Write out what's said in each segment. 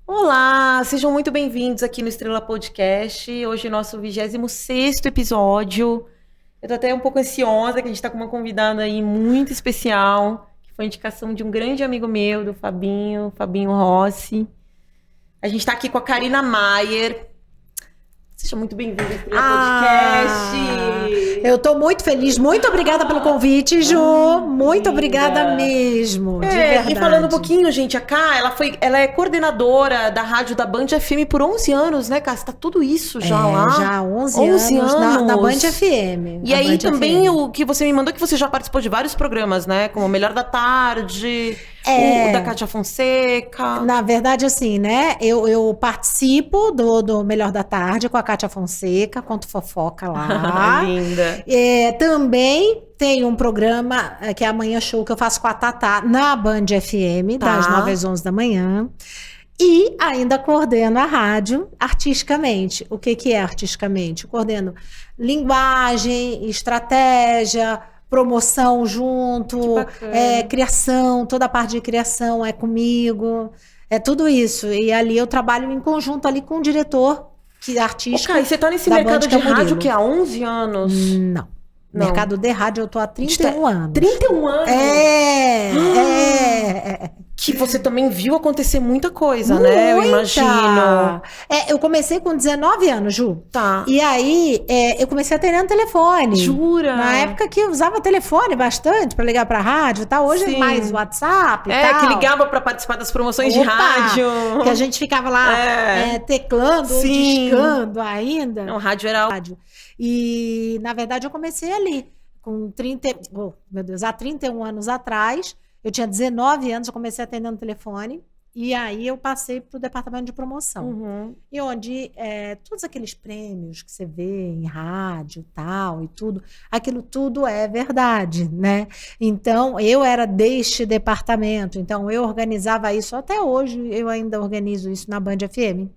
Olá, sejam muito bem-vindos aqui no Estrela Podcast. Hoje é nosso 26º episódio. Eu tô até um pouco ansiosa, que a gente tá com uma convidada aí muito especial, que foi indicação de um grande amigo meu, do Fabinho Rossi. A gente tá aqui com a Karina Mayer. Seja muito bem-vinda ao Estrela Podcast. Eu tô muito feliz. Muito obrigada pelo convite, Ju. Muito obrigada mesmo, de verdade. E falando um pouquinho, gente, a Ká, ela é coordenadora da rádio da Band FM por 11 anos, né, Ká? Você tá tudo isso já lá? Já há 11 anos na Band FM. E aí também o que você me mandou, que você já participou de vários programas, né? Como o Melhor da Tarde, o da Kátia Fonseca. Na verdade, assim, né? Eu participo do Melhor da Tarde com a Kátia Fonseca, conto fofoca lá. Linda. Também tem um programa que é Amanhã Show, que eu faço com a Tatá na Band FM, das 9 às 11 da manhã. E ainda coordeno a rádio artisticamente. O que é artisticamente? Eu coordeno linguagem, estratégia, promoção junto, criação, toda a parte de criação é comigo, é tudo isso. E ali eu trabalho em conjunto ali com o diretor artístico. E você tá nesse mercado de rádio que há 11 anos? Não. Mercado de rádio eu tô há 31 anos. 31 anos? Que você também viu acontecer muita coisa, né? Eu imagino. Eu comecei com 19 anos, Ju. Tá. E aí, eu comecei atendendo telefone. Jura? Na época que eu usava telefone bastante pra ligar pra rádio e tal. Hoje é mais WhatsApp e tal. Que ligava pra participar das promoções de rádio. Que a gente ficava lá teclando ou discando ainda. Não, rádio era... E, na verdade, eu comecei ali. Há 31 anos atrás... Eu tinha 19 anos, eu comecei atendendo telefone, e aí eu passei para o departamento de promoção. E onde todos aqueles prêmios que você vê em rádio tal e tudo, aquilo tudo é verdade, né? Então, eu era deste departamento, então eu organizava isso, até hoje eu ainda organizo isso na Band FM.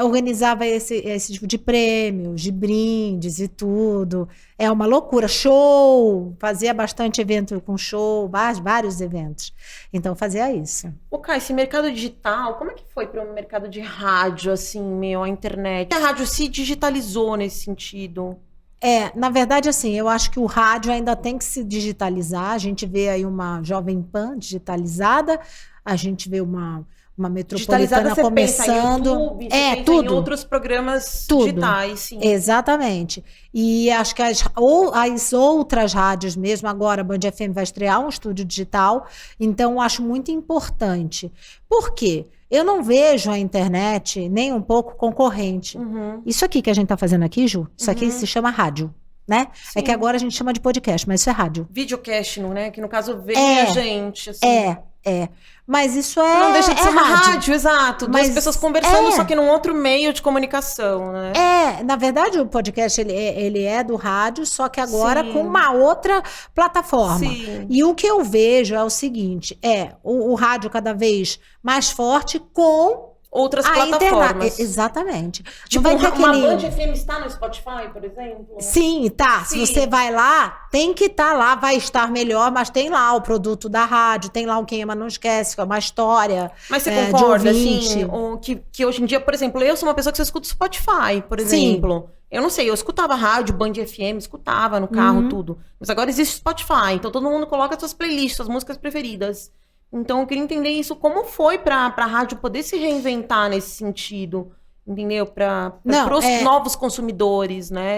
Organizava esse tipo de prêmios, de brindes e tudo. É uma loucura. Show! Fazia bastante evento com show, vários eventos. Então, fazia isso. Ká, esse mercado digital, como é que foi para o mercado de rádio, assim, a internet? A rádio se digitalizou nesse sentido? Na verdade, assim, eu acho que o rádio ainda tem que se digitalizar. A gente vê aí uma Jovem Pan digitalizada, a gente vê uma Metropolitana começando. YouTube, tudo. Em outros programas digitais, sim. Exatamente. E acho que as outras rádios mesmo, agora a Band FM vai estrear um estúdio digital, então acho muito importante. Por quê? Eu não vejo a internet nem um pouco concorrente. Isso aqui que a gente está fazendo aqui, Ju, isso aqui se chama rádio. Né? É que agora a gente chama de podcast, mas isso é rádio. Videocast, né? Que no caso vem a gente. Assim. Mas isso não deixa de ser uma rádio, exato. Duas pessoas conversando, só que num outro meio de comunicação, né? Na verdade, o podcast ele é do rádio, só que agora com uma outra plataforma. Sim. E o que eu vejo é o seguinte: o rádio cada vez mais forte com outras plataformas. Exatamente. Tipo, uma Band FM está no Spotify, por exemplo? Sim, tá. Sim. Se você vai lá, tem que estar lá, vai estar melhor, mas tem lá o produto da rádio, tem lá o Quem Ama Não Esquece, que é uma história. Mas você concorda, assim, que hoje em dia, por exemplo, eu sou uma pessoa que só escuta Spotify, por exemplo. Sim. Eu não sei, eu escutava rádio, Band FM, escutava no carro, tudo. Mas agora existe Spotify, então todo mundo coloca suas playlists, suas músicas preferidas. Então, eu queria entender isso, como foi para a rádio poder se reinventar nesse sentido, entendeu? Para os novos consumidores, né?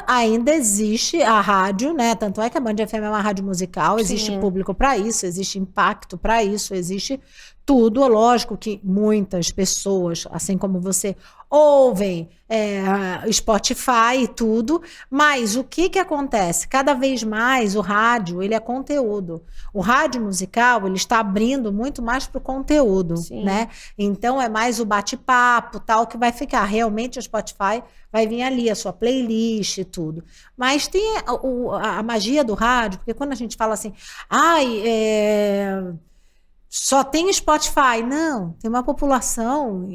Ainda existe a rádio, né? Tanto é que a Band FM é uma rádio musical, existe público para isso, existe impacto para isso, existe tudo. Lógico que muitas pessoas, assim como você, ouvem Spotify e tudo, mas o que acontece? Cada vez mais o rádio, ele é conteúdo. O rádio musical, ele está abrindo muito mais para o conteúdo, né? Então, é mais o bate-papo, tal, que vai ficar. Realmente, o Spotify vai vir ali, a sua playlist e tudo. Mas tem a magia do rádio, porque quando a gente fala assim, só tem Spotify. Não, tem uma população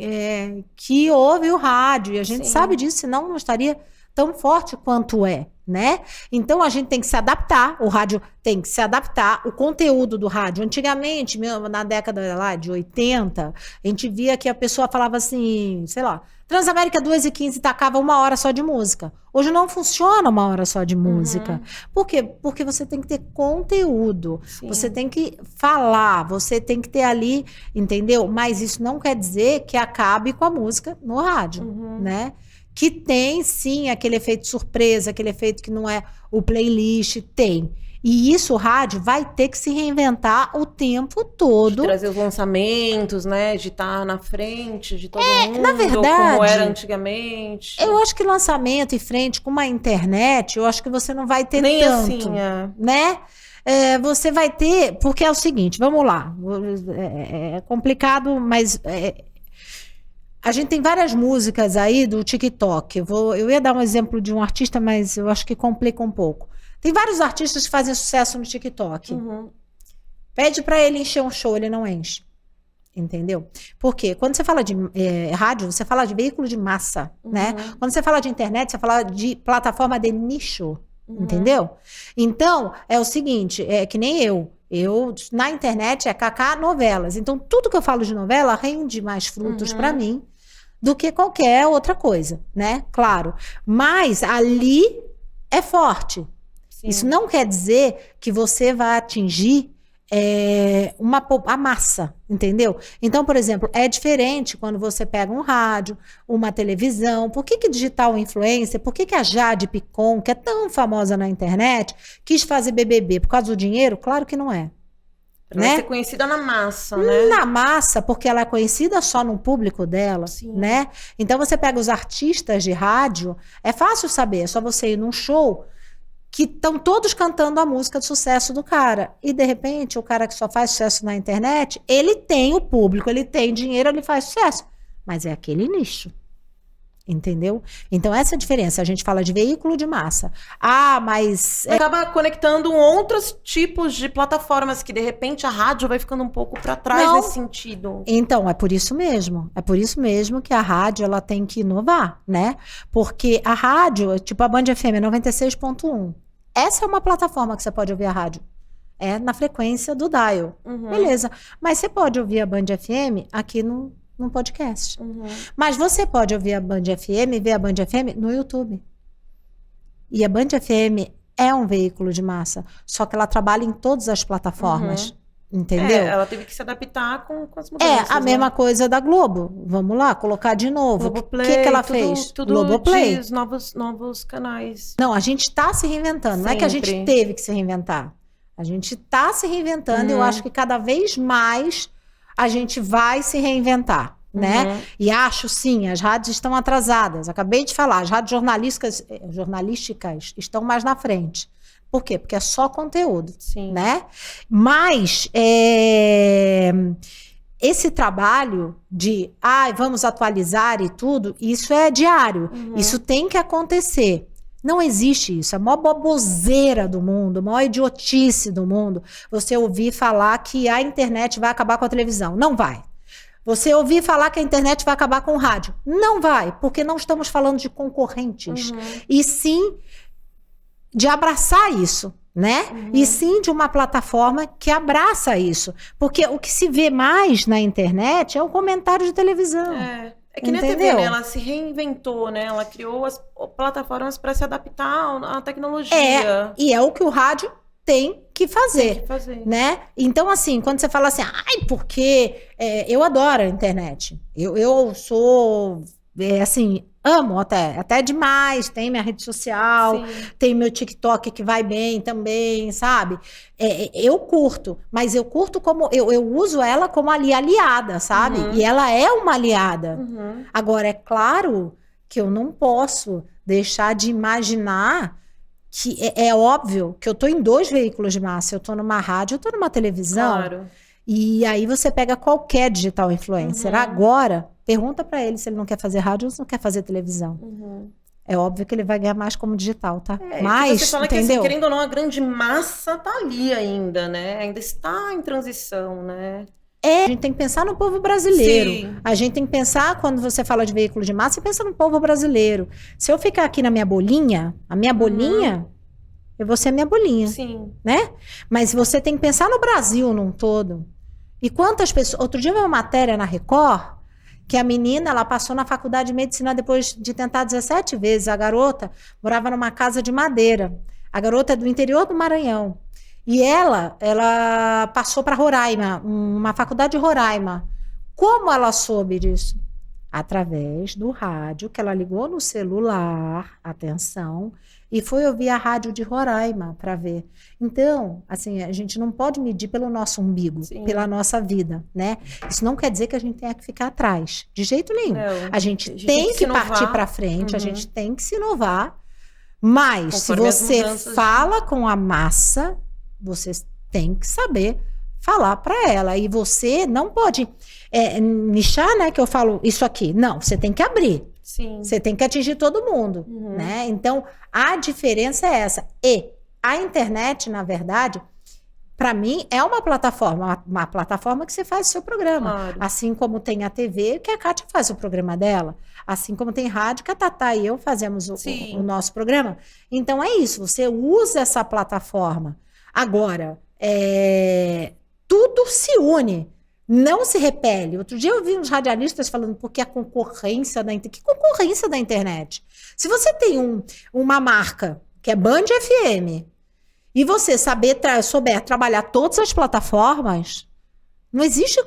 que ouve o rádio, e a gente sabe disso, senão não estaria tão forte quanto é, né? Então a gente tem que se adaptar, o rádio tem que se adaptar, o conteúdo do rádio. Antigamente, na década lá de 80, a gente via que a pessoa falava assim, sei lá, Transamérica 2h15 tacava 1 hora só de música. Hoje não funciona 1 hora só de música. Por quê? Porque você tem que ter conteúdo, você tem que falar, você tem que ter ali, entendeu? Mas isso não quer dizer que acabe com a música no rádio, né? Que tem, sim, aquele efeito surpresa, aquele efeito que não é o playlist, tem. E isso o rádio vai ter que se reinventar o tempo todo. De trazer os lançamentos, né? De estar na frente de todo mundo. Na verdade, como era antigamente. Eu acho que lançamento e frente com uma internet, eu acho que você não vai ter nem tanto. Assim, né? Você vai ter... Porque é o seguinte, vamos lá. É complicado, mas... a gente tem várias músicas aí do TikTok. Eu ia dar um exemplo de um artista, mas eu acho que complica um pouco. Tem vários artistas que fazem sucesso no TikTok. Pede para ele encher um show, ele não enche. Entendeu? Porque quando você fala de rádio, você fala de veículo de massa, né? Quando você fala de internet, você fala de plataforma de nicho. Entendeu? Então, é o seguinte, é que nem eu. Na internet, é Kaká novelas. Então, tudo que eu falo de novela rende mais frutos para mim do que qualquer outra coisa, né? Claro. Mas ali é forte. Sim. Isso não quer dizer que você vai atingir a massa, entendeu? Então, por exemplo, é diferente quando você pega um rádio, uma televisão. Por que digital influencer? Por que a Jade Picon, que é tão famosa na internet, quis fazer BBB? Por causa do dinheiro? Claro que não é. Pra ser conhecida na massa, né? Na massa, porque ela é conhecida só no público dela, né? Então, você pega os artistas de rádio, é fácil saber, é só você ir num show que estão todos cantando a música de sucesso do cara. E, de repente, o cara que só faz sucesso na internet, ele tem o público, ele tem dinheiro, ele faz sucesso. Mas é aquele nicho. Entendeu? Então, essa é a diferença. A gente fala de veículo de massa. mas... Acaba conectando outros tipos de plataformas que, de repente, a rádio vai ficando um pouco para trás nesse sentido. Então, é por isso mesmo. É por isso mesmo que a rádio ela tem que inovar, né? Porque a rádio, tipo a Band FM 96.1, essa é uma plataforma que você pode ouvir a rádio. É na frequência do dial. Beleza. Mas você pode ouvir a Band FM aqui no podcast. Mas você pode ouvir a Band FM, ver a Band FM no YouTube. E a Band FM é um veículo de massa, só que ela trabalha em todas as plataformas. Entendeu? Ela teve que se adaptar com as mudanças. A mesma coisa da Globo. Vamos lá, colocar de novo. Globoplay, o que ela fez? Tudo Globoplay. Novos canais. Não, a gente está se reinventando. Não é que a gente teve que se reinventar. A gente está se reinventando e eu acho que cada vez mais a gente vai se reinventar, né? E acho, sim, as rádios estão atrasadas. Acabei de falar, as rádios jornalísticas estão mais na frente. Por quê? Porque é só conteúdo, né? Mas esse trabalho de vamos atualizar e tudo, isso é diário. Isso tem que acontecer. Não existe isso. A maior baboseira do mundo, a maior idiotice do mundo, você ouvir falar que a internet vai acabar com a televisão. Não vai. Você ouvir falar que a internet vai acabar com o rádio. Não vai, porque não estamos falando de concorrentes. E sim de abraçar isso, né? E sim de uma plataforma que abraça isso. Porque o que se vê mais na internet é o comentário de televisão. É que nem a TV, né? Ela se reinventou, né? Ela criou as plataformas para se adaptar à tecnologia. E é o que o rádio tem que fazer, né? Então, assim, quando você fala assim, porque eu adoro a internet. Eu sou, assim, amo até demais. Tem minha rede social, tem meu TikTok que vai bem também, sabe? Eu curto, mas eu curto como... Eu uso ela como aliada, sabe? E ela é uma aliada. Agora, é claro que eu não posso deixar de imaginar que é óbvio que eu tô em 2 veículos de massa. Eu tô numa rádio, eu tô numa televisão. Claro. E aí você pega qualquer digital influencer. Agora, pergunta pra ele se ele não quer fazer rádio ou se não quer fazer televisão. É óbvio que ele vai ganhar mais como digital, tá? Mas, você fala entendeu? Que, assim, querendo ou não, a grande massa tá ali ainda, né? Ainda está em transição, né? A gente tem que pensar no povo brasileiro. Sim. A gente tem que pensar, quando você fala de veículo de massa, você pensa no povo brasileiro. Se eu ficar aqui na minha bolinha, a minha bolinha, eu vou ser a minha bolinha. Sim. Né? Mas você tem que pensar no Brasil num todo. E quantas pessoas... Outro dia eu vi uma matéria na Record, que a menina, ela passou na faculdade de medicina depois de tentar 17 vezes. A garota morava numa casa de madeira. A garota é do interior do Maranhão. E ela passou para Roraima, uma faculdade de Roraima. Como ela soube disso? Através do rádio, que ela ligou no celular, atenção, e foi ouvir a rádio de Roraima para ver. Então, assim, a gente não pode medir pelo nosso umbigo, Sim. pela nossa vida, né? Isso não quer dizer que a gente tenha que ficar atrás, de jeito nenhum. Não, a gente tem que partir para frente, a gente tem que se inovar, mas conforme se você fala com a massa, você tem que saber falar para ela. E você não pode nichar, né? Que eu falo isso aqui. Não, você tem que abrir. Sim. Você tem que atingir todo mundo, né? Então, a diferença é essa. E a internet, na verdade, para mim, é uma plataforma que você faz o seu programa. Claro. Assim como tem a TV, que a Kátia faz o programa dela. Assim como tem rádio, que a Tatá e eu fazemos o nosso programa. Então, é isso. Você usa essa plataforma. Agora, tudo se une, não se repele. Outro dia eu vi uns radialistas falando porque a concorrência da internet... Que concorrência da internet? Se você tem uma marca, que é Band FM, e você souber trabalhar todas as plataformas, não existe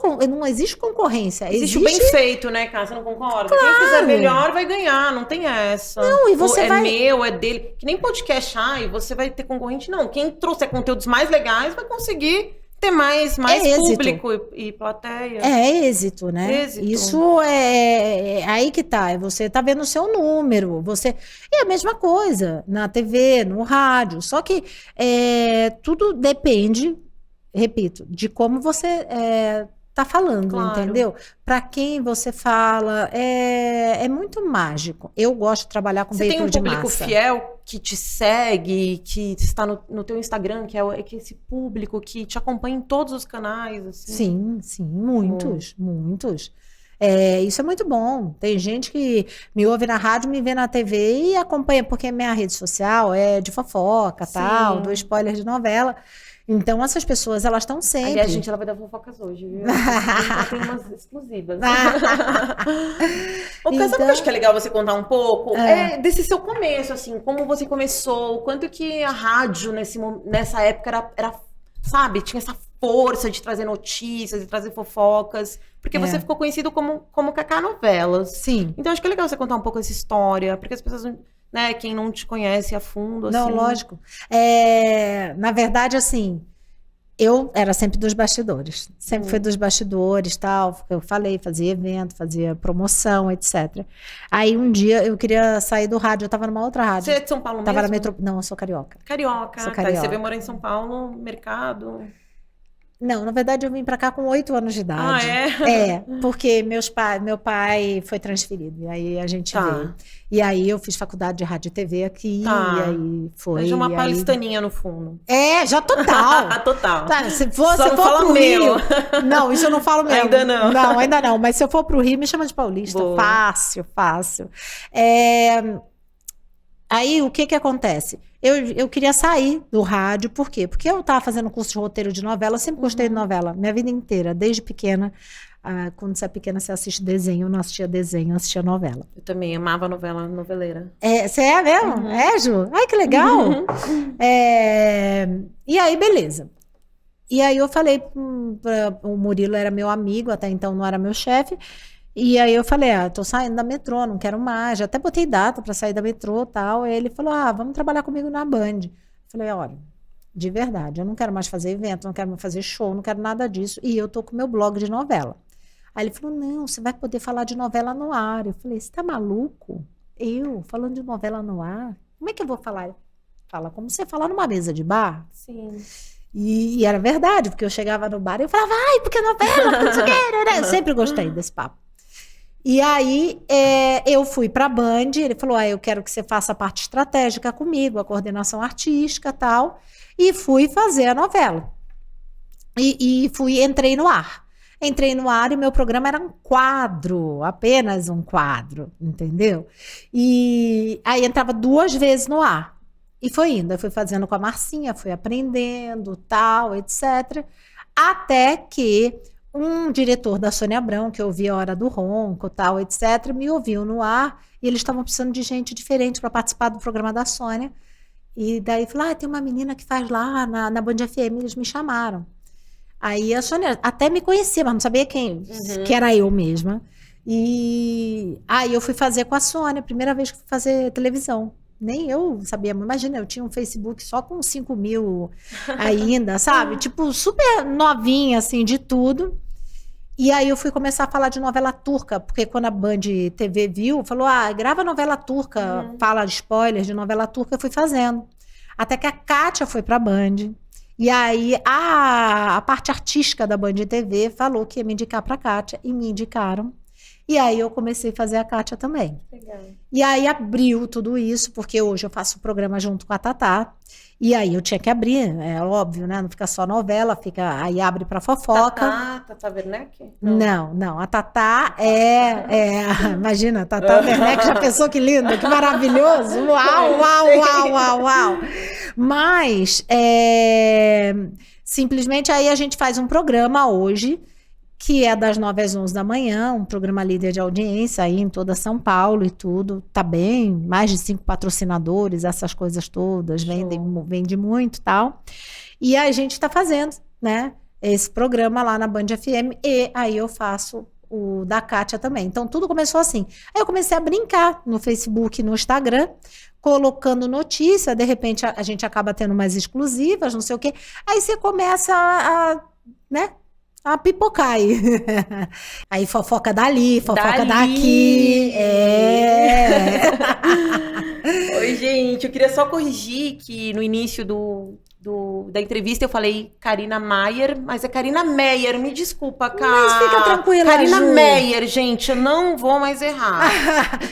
concorrência. Existe o bem feito, né, cara? Você não concorda? Claro. Quem fizer melhor vai ganhar, não tem essa. Não, e você meu, é dele. Que nem podcast, você vai ter concorrente. Não, quem trouxer conteúdos mais legais vai conseguir ter mais público e plateia. É êxito, né? Êxito. Isso é aí que tá. Você tá vendo o seu número. E a mesma coisa na TV, no rádio. Só que tudo depende, repito, de como você tá falando, claro. Entendeu? Para quem você fala, é muito mágico. Eu gosto de trabalhar com veículo de massa. Você tem um público fiel que te segue, que está no teu Instagram, que é esse público que te acompanha em todos os canais, assim? Sim, muitos. Isso é muito bom. Tem gente que me ouve na rádio, me vê na TV e acompanha, porque minha rede social é de fofoca, tal, dou spoiler de novela. Então, essas pessoas, elas estão sempre... Aliás, ela vai dar fofocas hoje, viu? Tem umas exclusivas. Sabe o que eu acho que é legal você contar um pouco? Desse seu começo, assim, como você começou, o quanto que a rádio nessa época era sabe, tinha essa força de trazer notícias, de trazer fofocas, porque você ficou conhecido como Cacá Novelas. Sim. Então, acho que é legal você contar um pouco essa história, porque as pessoas... Né, quem não te conhece a fundo, não, assim. lógico. Na verdade, assim, eu era sempre dos bastidores. Sempre fui dos bastidores, tal. Eu falei, fazia evento, fazia promoção, etc. Aí, um dia, eu queria sair do rádio. Eu tava numa outra rádio. Você é de São Paulo tava mesmo? Não, eu sou carioca. Carioca. Sou carioca. Tá, e você veio morar em São Paulo, mercado... Não, na verdade eu vim pra cá com 8 anos de idade. Porque meu pai foi transferido, e aí a gente veio. E aí eu fiz faculdade de rádio e TV aqui, e aí foi... Já uma paulistaninha no fundo. Já total. Total. Tá, se for pro Rio... Não, isso eu não falo mesmo. Ainda não. Não, ainda não, mas se eu for pro Rio, me chama de paulista. Boa. Fácil. Aí, o que acontece? Eu queria sair do rádio, por quê? Porque eu estava fazendo curso de roteiro de novela, eu sempre gostei de novela, minha vida inteira, desde pequena. Quando você é pequena, você assiste desenho, eu não assistia desenho, eu assistia novela. Eu também amava noveleira. Você é mesmo? Ju? Ai, que legal! E aí, beleza. E aí eu falei, o Murilo era meu amigo, até então não era meu chefe, e aí eu falei, tô saindo da metrô, não quero mais. Já até botei data para sair da metrô e tal. Aí ele falou, vamos trabalhar comigo na Band. Falei, olha, de verdade, eu não quero mais fazer evento, não quero mais fazer show, não quero nada disso. E eu tô com meu blog de novela. Aí ele falou, não, você vai poder falar de novela no ar. Eu falei, você tá maluco? Eu, falando de novela no ar? Como é que eu vou falar? Fala como você fala numa mesa de bar. Sim. E era verdade, porque eu chegava no bar e eu falava, vai, porque é novela, porque não sei o que. Eu sempre gostei desse papo. E aí, eu fui para a Band, ele falou, eu quero que você faça a parte estratégica comigo, a coordenação artística e tal, e fui fazer a novela. E entrei no ar. Entrei no ar e meu programa era um quadro, apenas um quadro, entendeu? E aí entrava 2 vezes no ar. E foi indo, eu fui fazendo com a Marcinha, fui aprendendo, tal, etc. Até que um diretor da Sônia Abrão, que ouvia a Hora do Ronco, tal, etc., me ouviu no ar e eles estavam precisando de gente diferente para participar do programa da Sônia. E daí falou, tem uma menina que faz lá na Band FM, eles me chamaram. Aí a Sônia até me conhecia, mas não sabia quem, que era eu mesma. E aí eu fui fazer com a Sônia, primeira vez que fui fazer televisão. Nem eu sabia, imagina, eu tinha um Facebook só com 5 mil ainda, sabe? Tipo, super novinha, assim, de tudo. E aí eu fui começar a falar de novela turca, porque quando a Band TV viu, falou, grava novela turca, fala spoilers de novela turca, eu fui fazendo. Até que a Kátia foi pra Band. E aí a parte artística da Band TV falou que ia me indicar pra Kátia, e me indicaram. E aí eu comecei a fazer a Kátia também. Legal. E aí abriu tudo isso, porque hoje eu faço o programa junto com a Tatá. E aí eu tinha que abrir, é óbvio, né? Não fica só novela, aí abre pra fofoca. Tatá Werneck? Não. A Tatá imagina, Tatá Werneck, já pensou que lindo, que maravilhoso. Uau. Mas, simplesmente aí a gente faz um programa hoje, que é das 9 às 11 da manhã, um programa líder de audiência aí em toda São Paulo e tudo, tá bem, mais de 5 patrocinadores, essas coisas todas, vende muito e tal. E a gente tá fazendo, né, esse programa lá na Band FM, e aí eu faço o da Kátia também. Então tudo começou assim. Aí eu comecei a brincar no Facebook, no Instagram, colocando notícia, de repente a gente acaba tendo mais exclusivas, não sei o quê. Aí você começa a pipocar aí. Aí fofoca dali, fofoca daqui. Oi, gente, eu queria só corrigir que no início da entrevista eu falei Karina Maier, mas é Karina Meyer, me desculpa, cara. Mas fica tranquila, Karina Ju. Meyer, gente, eu não vou mais errar.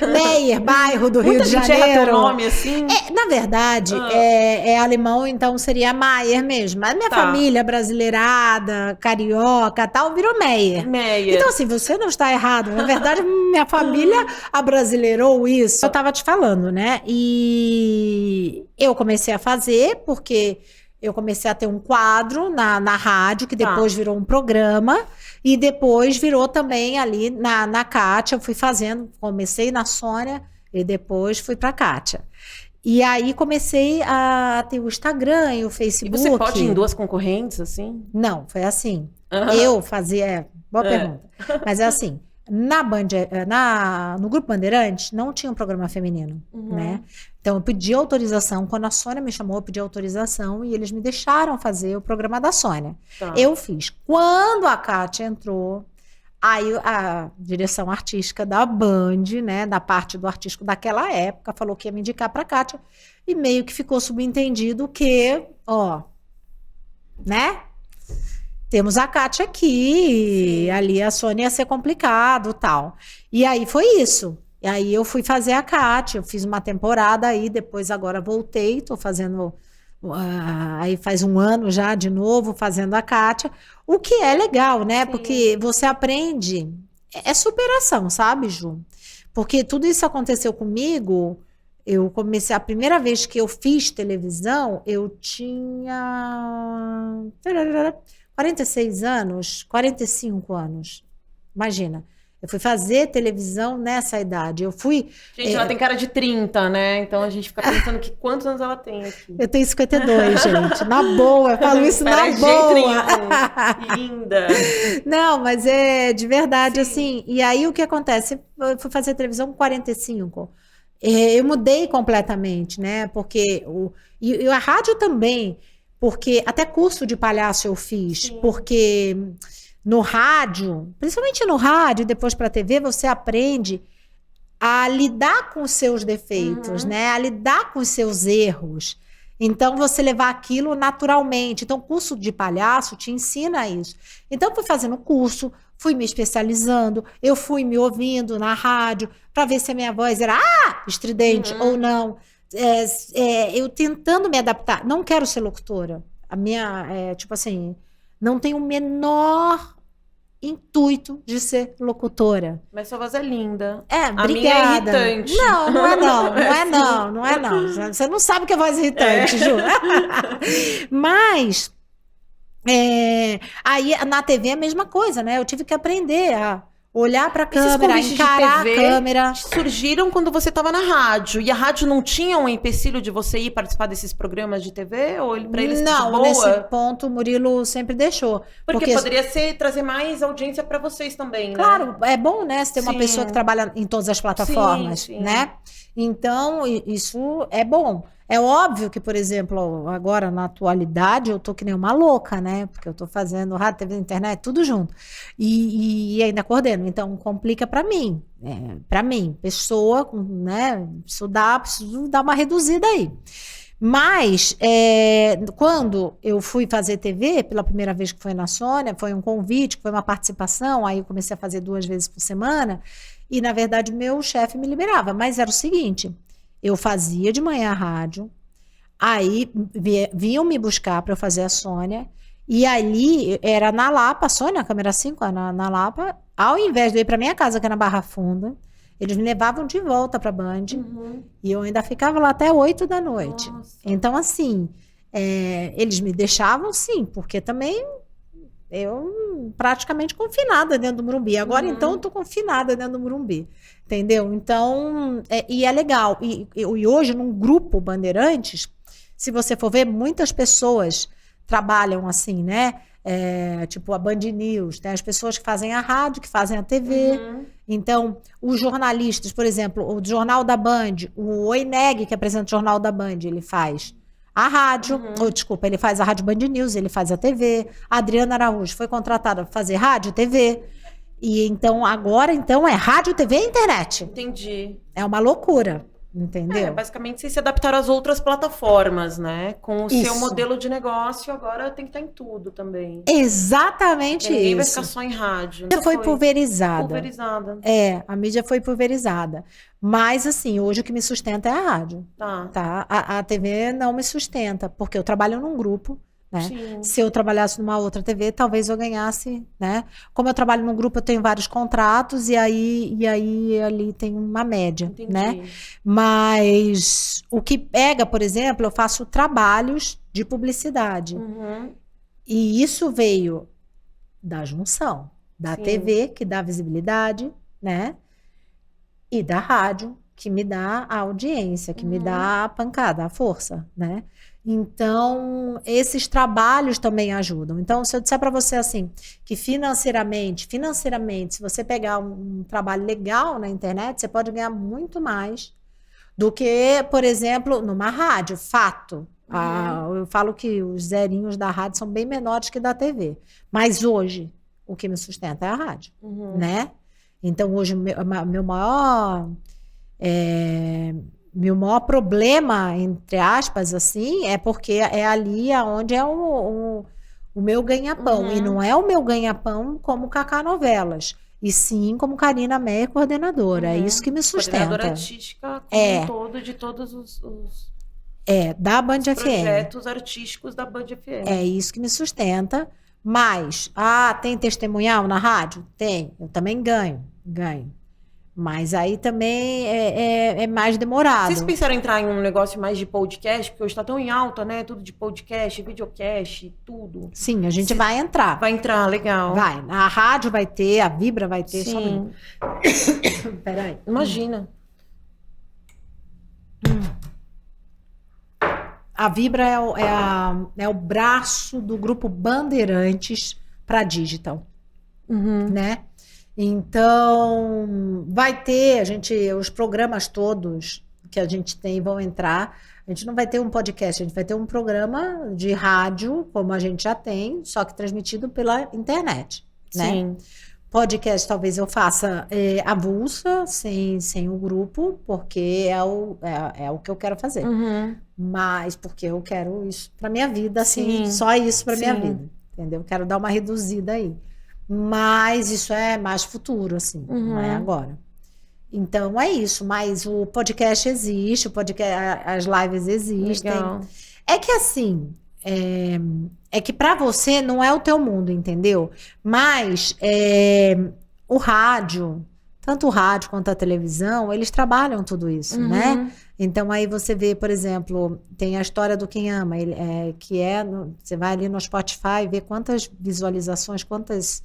Meyer, bairro do Rio de Janeiro. Muita gente erra teu nome assim. Na verdade, é alemão, então seria Maier mesmo. Mas minha família brasileirada, carioca, tal, virou Meyer. Então assim, você não está errado. Na verdade, minha família abrasileirou isso. Eu tava te falando, né? E eu comecei a fazer porque eu comecei a ter um quadro na rádio, que depois virou um programa, e depois virou também ali na Kátia. Eu fui fazendo, comecei na Sônia, e depois fui pra Kátia. E aí comecei a ter o Instagram e o Facebook. E você pode ir em 2 concorrentes, assim? Não, foi assim. Eu fazia... Boa pergunta. Mas é assim, no Grupo Bandeirantes não tinha um programa feminino, né? Então eu pedi autorização, quando a Sônia me chamou, eu pedi autorização e eles me deixaram fazer o programa da Sônia. Eu fiz. Quando a Kátia entrou, aí a direção artística da Band, né, da parte do artístico daquela época, falou que ia me indicar pra Kátia, e meio que ficou subentendido que, né? Temos a Kátia aqui, ali a Sônia ia ser complicado, tal. E aí foi isso. E aí eu fui fazer a Kátia, eu fiz uma temporada aí, depois agora voltei, tô fazendo, aí faz 1 ano já de novo, fazendo a Kátia, o que é legal, né? Sim. Porque você aprende, é superação, sabe, Ju? Porque tudo isso aconteceu comigo, eu comecei, a primeira vez que eu fiz televisão, eu tinha 46 anos, 45 anos, imagina. Eu fui fazer televisão nessa idade. Eu fui... Gente, ela tem cara de 30, né? Então a gente fica pensando que quantos anos ela tem aqui. Eu tenho 52, gente. Na boa, eu falo isso na boa. Linda. Não, mas é de verdade, assim. E aí o que acontece? Eu fui fazer televisão com 45. Eu mudei completamente, né? Porque... E a rádio também. Porque até curso de palhaço eu fiz. Sim. Porque... No rádio, principalmente no rádio e depois para a TV, você aprende a lidar com os seus defeitos, né? A lidar com os seus erros. Então, você levar aquilo naturalmente. Então, o curso de palhaço te ensina isso. Então, eu fui fazendo curso, fui me especializando, eu fui me ouvindo na rádio para ver se a minha voz era estridente ou não. Eu tentando me adaptar. Não quero ser locutora. A minha, tipo assim, não tenho o menor intuito de ser locutora. Mas sua voz é linda. Obrigada. A minha é irritante. Não é não. Você não sabe que é voz irritante, Ju. Mas, aí na TV é a mesma coisa, né? Eu tive que aprender a olhar para a câmera, encarar a câmera. Surgiram quando você estava na rádio. E a rádio não tinha um empecilho de você ir participar desses programas de TV? Ou para eles não, boa? Nesse ponto o Murilo sempre deixou. Porque poderia trazer mais audiência para vocês também, né? Claro, é bom, né? Você ter uma pessoa que trabalha em todas as plataformas, né? Então, isso é bom. É óbvio que, por exemplo, agora na atualidade eu tô que nem uma louca, né? Porque eu tô fazendo rádio, TV, internet, tudo junto. E ainda coordeno. Então, complica para mim. Para mim, pessoa, né? Preciso dar uma reduzida aí. Mas, quando eu fui fazer TV, pela primeira vez que foi na Sônia, foi um convite, foi uma participação, aí eu comecei a fazer 2 vezes por semana, e, na verdade, meu chefe me liberava. Mas era o seguinte... Eu fazia de manhã a rádio, aí vinham me buscar para eu fazer a Sônia, e ali era na Lapa, Sônia, câmera 5, na Lapa, ao invés de eu ir para minha casa, que era na Barra Funda, eles me levavam de volta para a Band, e eu ainda ficava lá até 8 da noite. Nossa. Então, assim, eles me deixavam, sim, porque também eu praticamente confinada dentro do Morumbi. Agora, então, eu tô confinada dentro do Morumbi. Entendeu? Então, e é legal. E hoje, num grupo Bandeirantes, se você for ver, muitas pessoas trabalham assim, né? Tipo a Band News, tem as pessoas que fazem a rádio, que fazem a TV. Então, os jornalistas, por exemplo, o Jornal da Band, o Oineg, que apresenta o Jornal da Band, ele faz a rádio, ele faz a Rádio Band News, ele faz a TV. A Adriana Araújo foi contratada para fazer rádio, TV. E então, agora, é rádio, TV e internet. Entendi. É uma loucura, entendeu? Basicamente, vocês se adaptaram às outras plataformas, né? Com o seu modelo de negócio, agora tem que estar em tudo também. Exatamente isso. Ninguém vai ficar só em rádio. A mídia foi pulverizada. A mídia foi pulverizada. Mas, assim, hoje o que me sustenta é a rádio. Tá? A TV não me sustenta, porque eu trabalho num grupo, né? Se eu trabalhasse numa outra TV, talvez eu ganhasse, né? Como eu trabalho num grupo, eu tenho vários contratos e aí ali tem uma média, né? Mas o que pega, por exemplo, eu faço trabalhos de publicidade. E isso veio da junção da TV, que dá visibilidade, né? E da rádio, que me dá a audiência, que me dá a pancada, a força, né? Então, esses trabalhos também ajudam. Então, se eu disser para você assim, que financeiramente, se você pegar um trabalho legal na internet, você pode ganhar muito mais do que, por exemplo, numa rádio, fato. Eu falo que os zerinhos da rádio são bem menores que da TV. Mas hoje, o que me sustenta é a rádio, né? Então, hoje, meu maior problema, entre aspas, assim, é porque é ali onde é o meu ganha-pão. E não é o meu ganha-pão como Cacá Novelas, e sim como Karina Meyer, coordenadora. É isso que me sustenta. Coordenadora artística como um todo, de todos os da Band FM. Projetos artísticos da Band FM. É isso que me sustenta. Mas, tem testemunhal na rádio? Tem. Eu também ganho. Mas aí também é mais demorado. Vocês pensaram em entrar em um negócio mais de podcast? Porque hoje está tão em alta, né? Tudo de podcast, videocast, tudo. Sim, a gente vai entrar. Vai entrar, legal. Vai. A rádio vai ter, a Vibra vai ter. Sim. Peraí. Imagina. A Vibra é o braço do grupo Bandeirantes para digital, né? Então, vai ter, os programas todos que a gente tem vão entrar. A gente não vai ter um podcast, a gente vai ter um programa de rádio, como a gente já tem, só que transmitido pela internet, né? Sim. Podcast talvez eu faça avulsa, sem o grupo, porque é o que eu quero fazer. Mas porque eu quero isso para minha vida, assim, só isso para minha vida, entendeu? Quero dar uma reduzida aí. Mas isso é mais futuro, assim, não é agora. Então é isso, mas o podcast existe, as lives existem. Legal. É que assim, é que para você não é o teu mundo, entendeu? Mas o rádio, tanto o rádio quanto a televisão, eles trabalham tudo isso, né? Então aí você vê, por exemplo, tem a história do Quem Ama, você vai ali no Spotify e vê quantas visualizações, quantos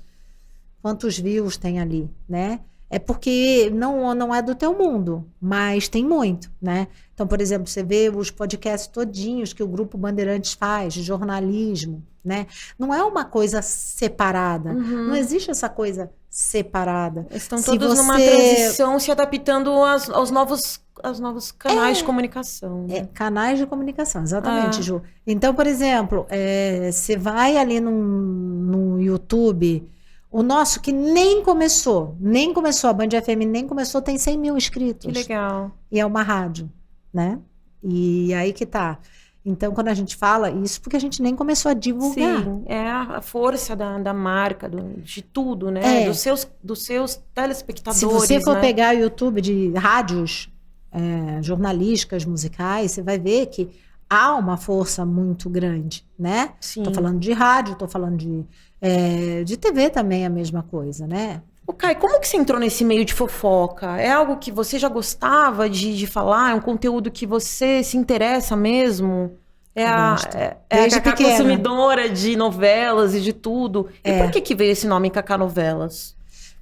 views tem ali, né? É porque não é do teu mundo, mas tem muito, né? Então, por exemplo, você vê os podcasts todinhos que o Grupo Bandeirantes faz, de jornalismo, né? Não é uma coisa separada. Não existe essa coisa separada. Estão todos numa transição, se adaptando aos novos canais de comunicação. Né? Canais de comunicação, exatamente, Ju. Então, por exemplo, você vai ali no YouTube... O nosso, que nem começou, a Band FM nem começou, tem 100 mil inscritos. Que legal. E é uma rádio, né? E aí que tá. Então, quando a gente fala isso, porque a gente nem começou a divulgar. Sim, é a força da marca, de tudo, né? Dos seus telespectadores. Se você for pegar o YouTube de rádios jornalísticas, musicais, você vai ver que há uma força muito grande, né? Sim. Tô falando de rádio, tô falando de TV também, a mesma coisa, né? O Kai, como que você entrou nesse meio de fofoca? É algo que você já gostava de falar? É um conteúdo que você se interessa mesmo? A Cacá consumidora de novelas e de tudo. E por que veio esse nome Cacá Novelas?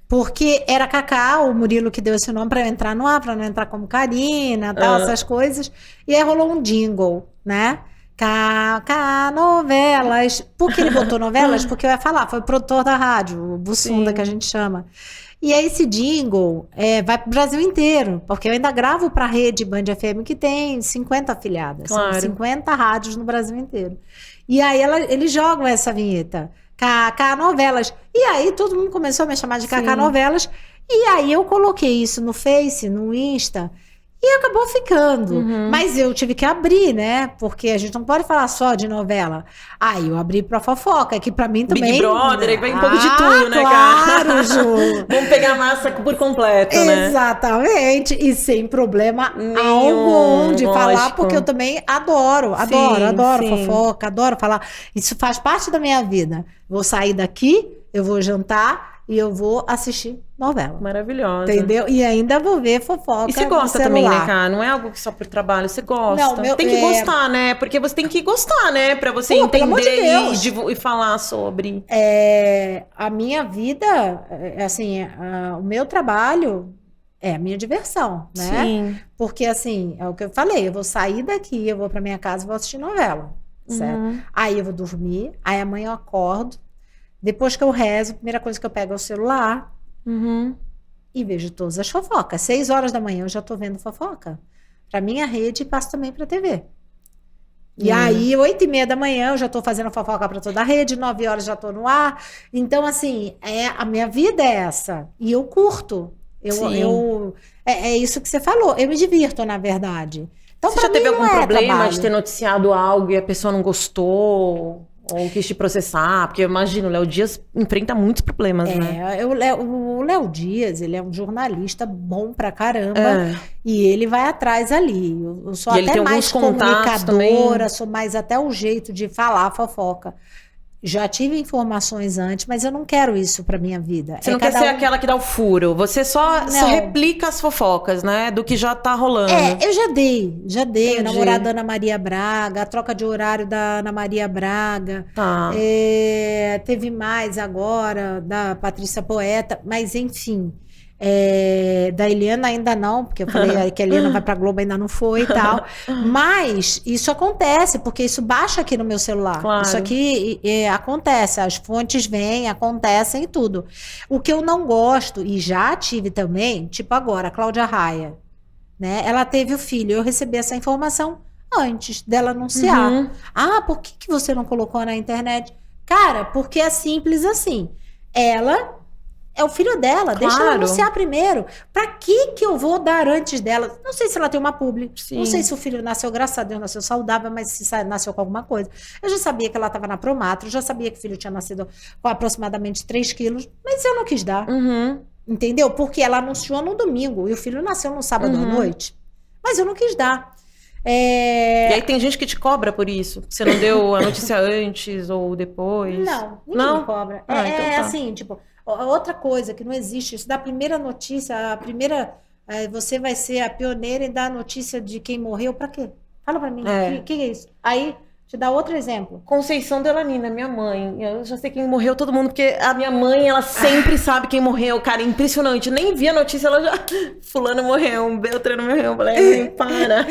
Porque era Cacá, o Murilo que deu esse nome para eu entrar no ar, para não entrar como Karina, tal, essas coisas. E aí rolou um jingle, né? Cacá Novelas. Por que ele botou novelas? Porque eu ia falar, foi o produtor da rádio, o Bussunda, que a gente chama. E aí esse jingle vai pro Brasil inteiro, porque eu ainda gravo pra rede Band FM, que tem 50 afiliadas. Claro. São 50 rádios no Brasil inteiro. E aí eles jogam essa vinheta, Cacá Novelas. E aí todo mundo começou a me chamar de Cacá Novelas. E aí eu coloquei isso no Face, no Insta... E acabou ficando. Mas eu tive que abrir, né? Porque a gente não pode falar só de novela. Aí eu abri pra fofoca, que pra mim também... Big Brother, vem um pouco de tudo, né, cara? Claro, Ju. Vamos pegar a massa por completo, né? Exatamente. E sem problema algum de falar, porque eu também adoro fofoca, adoro falar. Isso faz parte da minha vida. Vou sair daqui, eu vou jantar... E eu vou assistir novela. Maravilhosa. Entendeu? E ainda vou ver fofoca. E você gosta também, né, cara? Não é algo que só por trabalho, você gosta. Não, tem que gostar, né? Porque você tem que gostar, né? Pra você entender e falar sobre. A minha vida, assim, o meu trabalho é a minha diversão, né? Sim. Porque, assim, é o que eu falei, eu vou sair daqui, eu vou pra minha casa e vou assistir novela, certo? Aí eu vou dormir, aí amanhã eu acordo. Depois que eu rezo, a primeira coisa que eu pego é o celular e vejo todas as fofocas. 6 horas da manhã eu já tô vendo fofoca. Pra minha rede e passo também pra TV. E aí, 8h30 da manhã eu já tô fazendo fofoca pra toda a rede, 9 horas já tô no ar. Então, assim, a minha vida é essa. E eu curto. É isso que você falou. Eu me divirto, na verdade. Então, você já teve algum problema de ter noticiado algo e a pessoa não gostou? Ou quis te processar? Porque eu imagino, o Léo Dias enfrenta muitos problemas, né? O Léo Dias, ele é um jornalista bom pra caramba. E ele vai atrás ali. Eu sou até mais comunicadora, sou mais até o jeito de falar fofoca. Já tive informações antes, mas eu não quero isso pra minha vida. Você não quer ser aquela que dá o furo. Você só replica as fofocas, né? Do que já tá rolando. Eu já dei. O namorado da Ana Maria Braga, a troca de horário da Ana Maria Braga. Tá. Teve mais agora, da Patrícia Poeta. Mas, enfim... da Eliana ainda não, porque eu falei que a Eliana vai pra Globo, ainda não foi e tal. Mas isso acontece, porque isso baixa aqui no meu celular. Claro. Isso aqui acontece, as fontes vêm, acontecem e tudo. O que eu não gosto, e já tive também, tipo agora, a Cláudia Raia, né? Ela teve o filho, eu recebi essa informação antes dela anunciar. Por que você não colocou na internet? Cara, porque é simples assim. Ela... É o filho dela, deixa ela anunciar primeiro. Pra que eu vou dar antes dela? Não sei se ela tem uma publi. Sim. Não sei se o filho nasceu, graças a Deus, nasceu saudável, mas se nasceu com alguma coisa. Eu já sabia que ela estava na Promatro, já sabia que o filho tinha nascido com aproximadamente 3 quilos, mas eu não quis dar. Entendeu? Porque ela anunciou no domingo e o filho nasceu no sábado à noite. Mas eu não quis dar. E aí tem gente que te cobra por isso? Você não deu a notícia antes ou depois? Não, ninguém me cobra. Então tá. Assim, tipo, outra coisa que não existe, isso da primeira notícia, você vai ser a pioneira em dar a notícia de quem morreu, pra quê? Fala pra mim, que é isso? Aí, te dá outro exemplo. Conceição Delanina, minha mãe. Eu já sei quem morreu, todo mundo, porque a minha mãe, ela sempre sabe quem morreu, cara, impressionante. Nem vi a notícia, ela já... Fulano morreu, Beltrano morreu. Eu falei, para.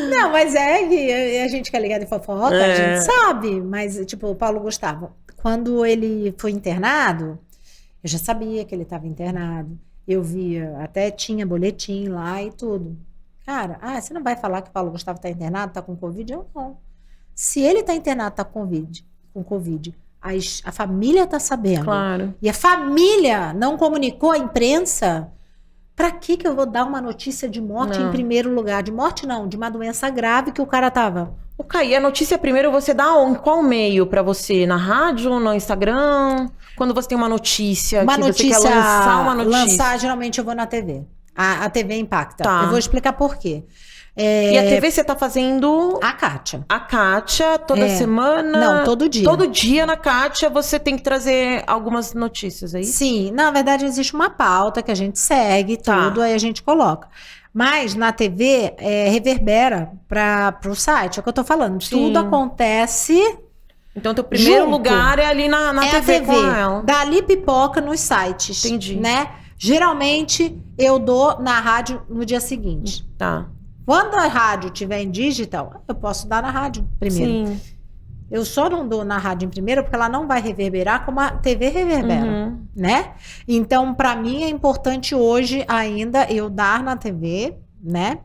Não, mas a gente que é ligado em fofoca, a gente sabe. Mas, tipo, o Paulo Gustavo, quando ele foi internado, eu já sabia que ele estava internado. Eu via, até tinha boletim lá e tudo. Cara, você não vai falar que o Paulo Gustavo está internado, está com Covid? Eu não. Se ele está internado, está com Covid, a família está sabendo. Claro. E a família não comunicou à imprensa. Para que eu vou dar uma notícia de morte em primeiro lugar? De morte não, de uma doença grave que o cara tava. O Caí, a notícia primeiro você dá em qual meio para você? Na rádio, no Instagram? Quando você tem uma notícia você quer lançar uma notícia? Geralmente eu vou na TV. A TV impacta. Tá. Eu vou explicar por quê. E a TV você tá fazendo... A Kátia. A Kátia, toda semana? Não, todo dia. Todo dia na Kátia você tem que trazer algumas notícias, é isso? Sim, na verdade existe uma pauta que a gente segue, tudo, aí a gente coloca. Mas na TV, reverbera para o site, é o que eu tô falando. Sim. Tudo acontece... Então, teu primeiro lugar é ali na TV, a TV com ela. Dali pipoca nos sites. Entendi. Né? Geralmente, eu dou na rádio no dia seguinte. Tá. Quando a rádio tiver em digital, eu posso dar na rádio primeiro. Sim. Eu só não dou na rádio em primeiro porque ela não vai reverberar como a TV reverbera, né? Então, para mim, é importante hoje ainda eu dar na TV, né?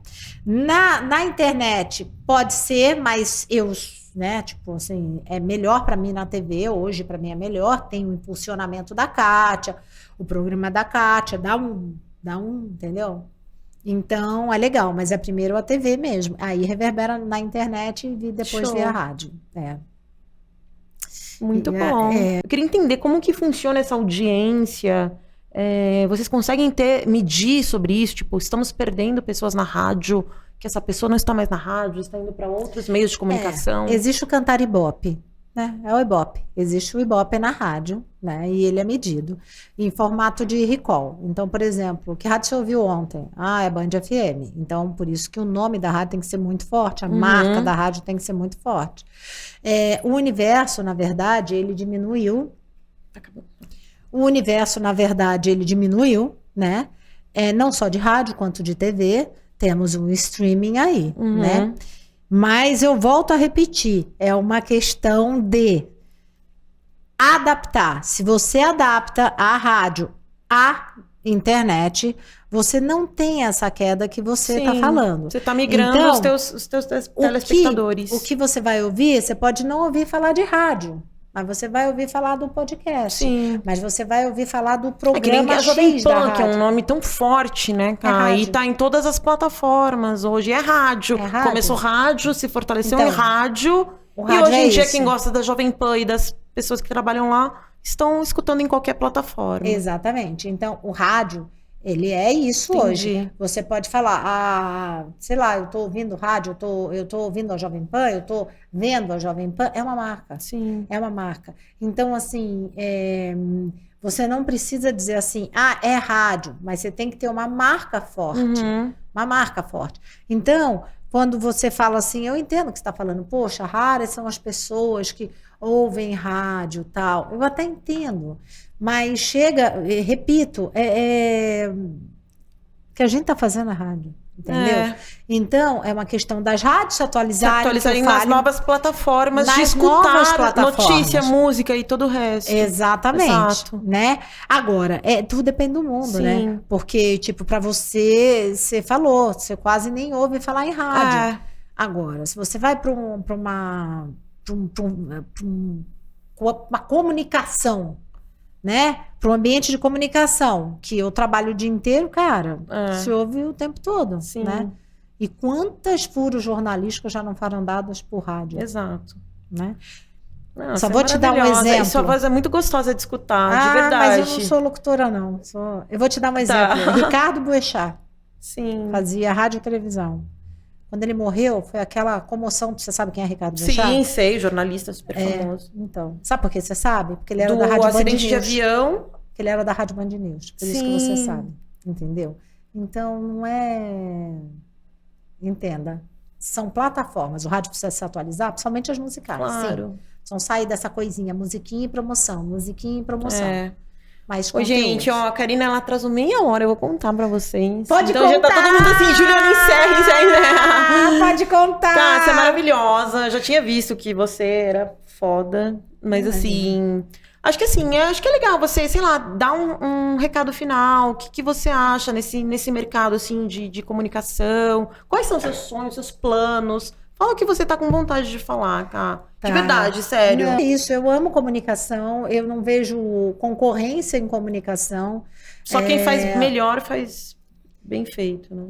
Na internet pode ser, mas eu... né? Tipo assim, é melhor para mim na TV, hoje para mim é melhor, tem o impulsionamento da Kátia, o programa da Kátia, dá um, entendeu? Então, é legal, mas é primeiro a TV mesmo, aí reverbera na internet e depois vê a rádio. Muito bom. Eu queria entender como que funciona essa audiência, vocês conseguem medir sobre isso? Tipo, estamos perdendo pessoas na rádio, que essa pessoa não está mais na rádio, está indo para outros meios de comunicação. Existe o Cantar Ibope, né? É o Ibope. Existe o Ibope na rádio, né? E ele é medido em formato de recall. Então, por exemplo, que rádio você ouviu ontem? É Band FM. Então, por isso que o nome da rádio tem que ser muito forte, a marca da rádio tem que ser muito forte. O universo, na verdade, ele diminuiu. O universo, na verdade, ele diminuiu, né? Não só de rádio quanto de TV. Temos um streaming aí, né? Mas eu volto a repetir, é uma questão de adaptar. Se você adapta a rádio à internet, você não tem essa queda que você está falando. Você está migrando então, os teus telespectadores. O que você vai ouvir, você pode não ouvir falar de rádio. Mas você vai ouvir falar do podcast. Sim. Mas você vai ouvir falar do programa X da rádio. Que é um nome tão forte, né, cara? E tá em todas as plataformas. Hoje é rádio. Começou rádio, se fortaleceu em rádio. E hoje em dia, quem gosta da Jovem Pan e das pessoas que trabalham lá, estão escutando em qualquer plataforma. Exatamente. Então, o rádio... ele é isso hoje. Você pode falar, sei lá, eu tô ouvindo rádio, eu tô ouvindo a Jovem Pan, eu tô vendo a Jovem Pan, é uma marca. Sim. É uma marca. Então, assim, você não precisa dizer assim, é rádio, mas você tem que ter uma marca forte. Uma marca forte. Então, quando você fala assim, eu entendo que você está falando, poxa, raras são as pessoas que ouvem rádio e tal. Eu até entendo. Mas chega, repito, que a gente está fazendo a rádio, entendeu? Então, é uma questão das rádios se atualizarem nas novas plataformas, de escutar notícia, música e todo o resto. Exatamente. Exato. Né? Agora, tudo depende do mundo, né? Porque, tipo, para você falou, você quase nem ouve falar em rádio. Agora, se você vai para uma comunicação, né? Para um ambiente de comunicação, que eu trabalho o dia inteiro, cara, se ouve o tempo todo, né? E quantas furos jornalísticos já não foram dadas por rádio? Exato. Né? Só vou te dar um exemplo. E sua voz é muito gostosa de escutar, de verdade. Mas eu não sou locutora, não. Eu vou te dar um exemplo. Ricardo Boechat. Sim. Fazia rádio e televisão. Quando ele morreu, foi aquela comoção. Você sabe quem é Ricardo Boechat? Sim, sei, jornalista super famoso. Então, sabe por que você sabe? Porque ele era da Rádio Band News. Do acidente de avião. Porque ele era da Rádio Band News. Por isso que você sabe, entendeu? Então, não é... Entenda. São plataformas. O rádio precisa se atualizar, principalmente as musicais. Claro. Sim. São sair dessa coisinha, musiquinha e promoção, musiquinha e promoção. Mas Oi, gente, ó, a Karina, ela atrasou meia hora, eu vou contar pra vocês. Pode então, contar! Já tá todo mundo assim, Juliana, encerra. Pode contar! Tá, você é maravilhosa, já tinha visto que você era foda, mas assim... Acho que é legal você, sei lá, dar um recado final. O que você acha nesse mercado, assim, de comunicação? Quais são seus sonhos, seus planos? Fala o que você tá com vontade de falar, tá? De verdade, sério. Não, isso, eu amo comunicação, eu não vejo concorrência em comunicação. Só quem faz melhor faz bem feito, né?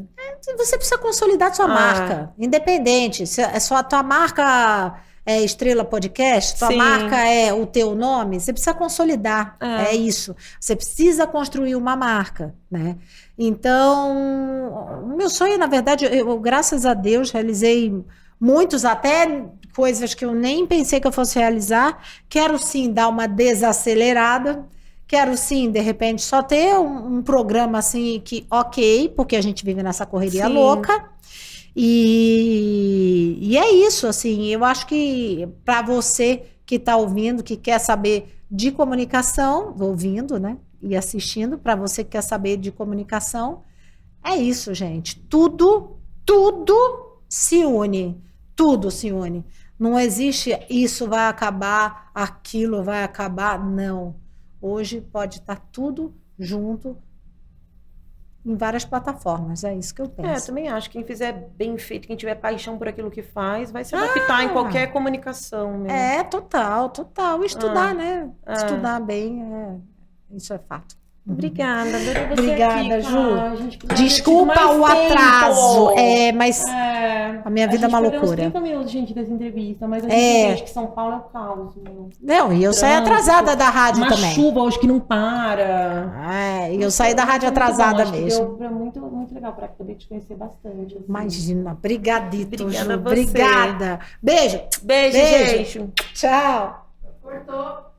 Você precisa consolidar sua marca, independente. Se é só a tua marca... Estrela Podcast, tua marca é o teu nome, você precisa consolidar, é isso. Você precisa construir uma marca, né? Então, o meu sonho, na verdade, eu, graças a Deus, realizei muitos, até coisas que eu nem pensei que eu fosse realizar. Quero sim dar uma desacelerada, quero sim, de repente, só ter um programa assim que, ok, porque a gente vive nessa correria louca. E é isso, assim, eu acho que para você que está ouvindo, que quer saber de comunicação, ouvindo, né, e assistindo, para você que quer saber de comunicação, é isso, gente, tudo se une, tudo se une, não existe isso vai acabar, aquilo vai acabar, não, hoje pode estar tudo junto, em várias plataformas, é isso que eu penso. Eu também acho. Quem fizer bem feito, quem tiver paixão por aquilo que faz, vai se adaptar em qualquer comunicação mesmo. Total. Estudar, né? Estudar bem, isso é fato. Obrigada, adorei você Obrigada, aqui, Ju. Desculpa o atraso, mas a minha vida é uma loucura. Uns 30 minutos, gente, dessa entrevista, mas a gente acha que São Paulo é o caos, meu. Não, e eu saí atrasada da rádio também. Uma chuva hoje que não para. E eu saí da rádio atrasada mesmo. Deu muito legal para poder te conhecer bastante. Assim. Imagina, brigadito, Ju. Obrigada. Obrigada. Beijo, gente. Tchau. Cortou.